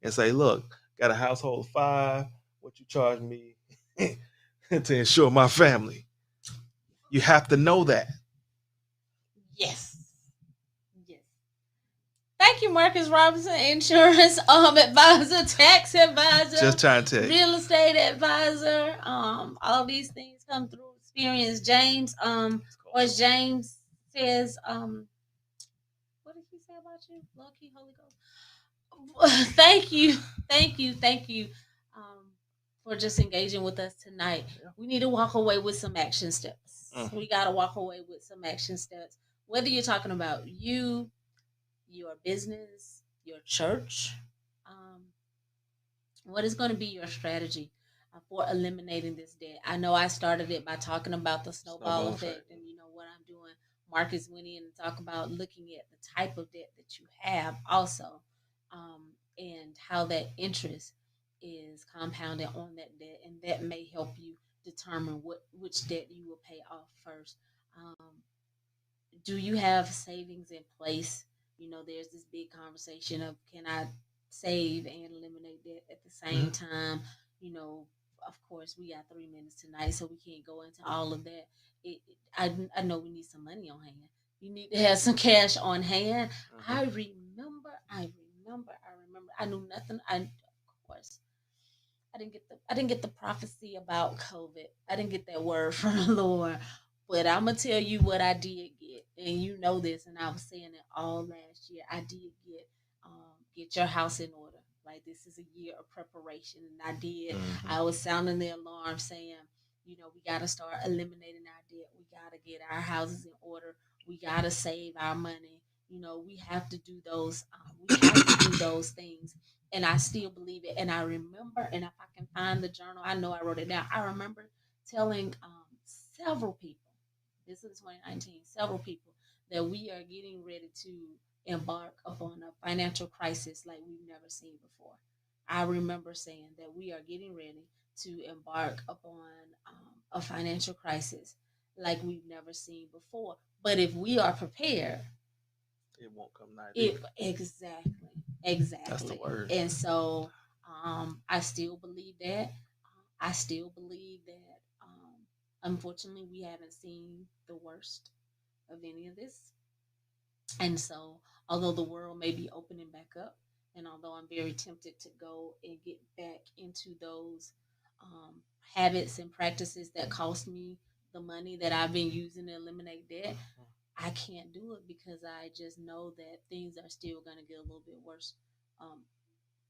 B: and say, look, got a household of 5, what you charge me to insure my family. You have to know that.
A: Yes. Yes. Thank you, Marcus Robinson, insurance advisor, tax advisor,
B: Just trying to tell you.
A: real estate advisor. All these things come through experience. James, or as James says, what did he say about you? Lucky Holy Ghost. Thank you, for just engaging with us tonight.
B: Yeah.
A: We need to walk away with some action steps.
B: Mm.
A: We got to walk away with some action steps. Whether you're talking about you, your business, your church, um, what is going to be your strategy for eliminating this debt? I know I started it by talking about the snowball effect, and what I'm doing. Marcus went in and talk about looking at the type of debt that you have, also, and how that interest is compounded on that debt, and that may help you determine which debt you will pay off first. Um, do you have savings in place? There's this big conversation of, can I save and eliminate debt at the same time? You know, of course, we got 3 minutes tonight, so we can't go into all of that. I know we need some money on hand. You need to have some cash on hand. I remember, I knew nothing. Of course, I didn't get the prophecy about COVID. I didn't get that word from the Lord. But I'm gonna tell you what I did get, and you know this, and I was saying it all last year. I did get your house in order. Like, this is a year of preparation, and I did. I was sounding the alarm, saying, we got to start eliminating our debt. We got to get our houses in order. We got to save our money. We have to do those. We have to do those things, and I still believe it. And I remember, and if I can find the journal, I know I wrote it down. I remember telling several people, this is 2019, several people, that we are getting ready to embark upon a financial crisis like we've never seen before. I remember saying that we are getting ready to embark upon a financial crisis like we've never seen before. But if we are prepared,
B: it won't come nigh
A: it exactly.
B: That's the word.
A: And so I still believe that. I still believe that. Unfortunately, we haven't seen the worst of any of this. And so, although the world may be opening back up, and although I'm very tempted to go and get back into those habits and practices that cost me the money that I've been using to eliminate debt, I can't do it because I just know that things are still going to get a little bit worse, um,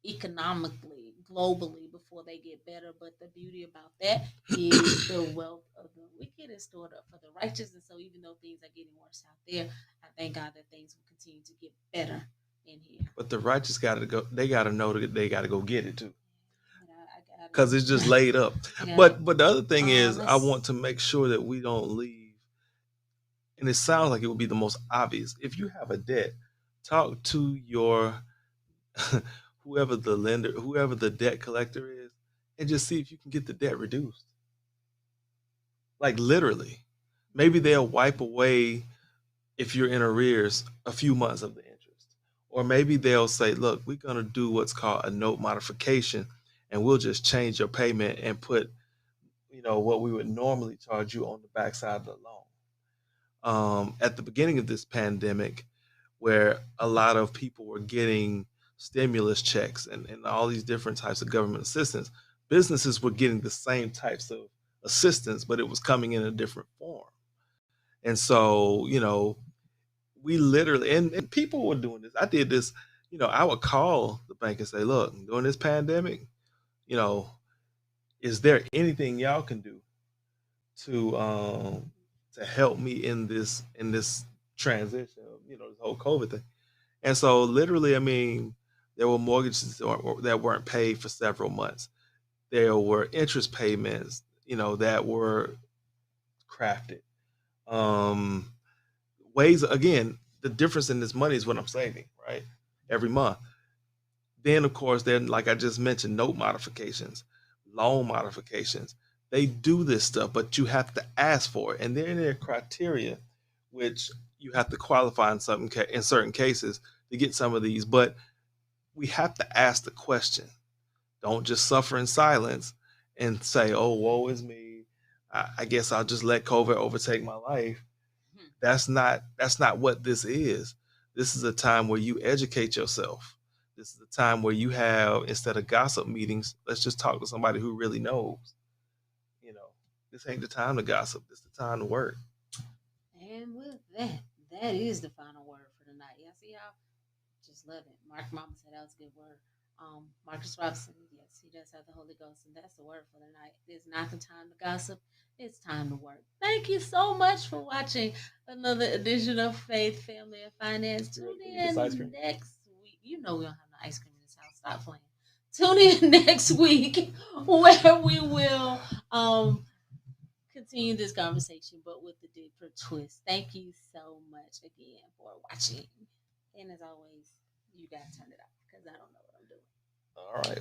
A: economically, globally, before they get better. But the beauty about that is the wealth of the wicked is stored up for the righteous. And so, even though things are getting worse out there, I thank God that things will continue to get better in here.
B: But the righteous got to go. They got to know that they got to go get it too,
A: I
B: because it's just laid up.
A: Yeah.
B: But the other thing is, I want to make sure that we don't leave And it sounds like it would be the most obvious. If you have a debt, talk to your whoever the lender, whoever the debt collector is, and just see if you can get the debt reduced. Like literally. Maybe they'll wipe away, if you're in arrears, a few months of the interest. Or maybe they'll say, look, we're going to do what's called a note modification, and we'll just change your payment and put, what we would normally charge you on the backside of the loan. At the beginning of this pandemic, where a lot of people were getting stimulus checks and all these different types of government assistance, businesses were getting the same types of assistance, but it was coming in a different form. And so, we literally, and people were doing this. I did this, I would call the bank and say, look, during this pandemic, you know, is there anything y'all can do to help me in this transition of, this whole COVID thing? And so literally, I mean, there were mortgages that weren't paid for several months. There were interest payments, that were crafted. Um, Ways, again, the difference in this money is what I'm saving, right? Every month. Then, of course, then, like I just mentioned, note modifications, loan modifications. They do this stuff, but you have to ask for it. And then there are criteria, which you have to qualify in certain cases to get some of these. But we have to ask the question. Don't just suffer in silence and say, "Oh, woe is me. I guess I'll just let COVID overtake my life." That's not what this is. This is a time where you educate yourself. This is a time where you have, instead of gossip meetings, let's just talk to somebody who really knows. You know, this ain't the time to gossip. This is the time to work.
A: And with that, that is the final word for the night. Y'all see how just love it. Mark Mama said that was a good word. Marcus Robinson, yes, he does have the Holy Ghost, and that's the word for the night. It's not the time to gossip. It's time to work. Thank you so much for watching another edition of Faith, Family, and Finance.
B: You ready
A: Tune
B: to eat this ice
A: in
B: cream?
A: next week. You know we don't have no ice cream in this house. Stop playing. Tune in next week where we will continue this conversation, but with a deeper twist. Thank you so much again for watching. And as always, you gotta turn it off because I don't know what I'm doing.
B: All right.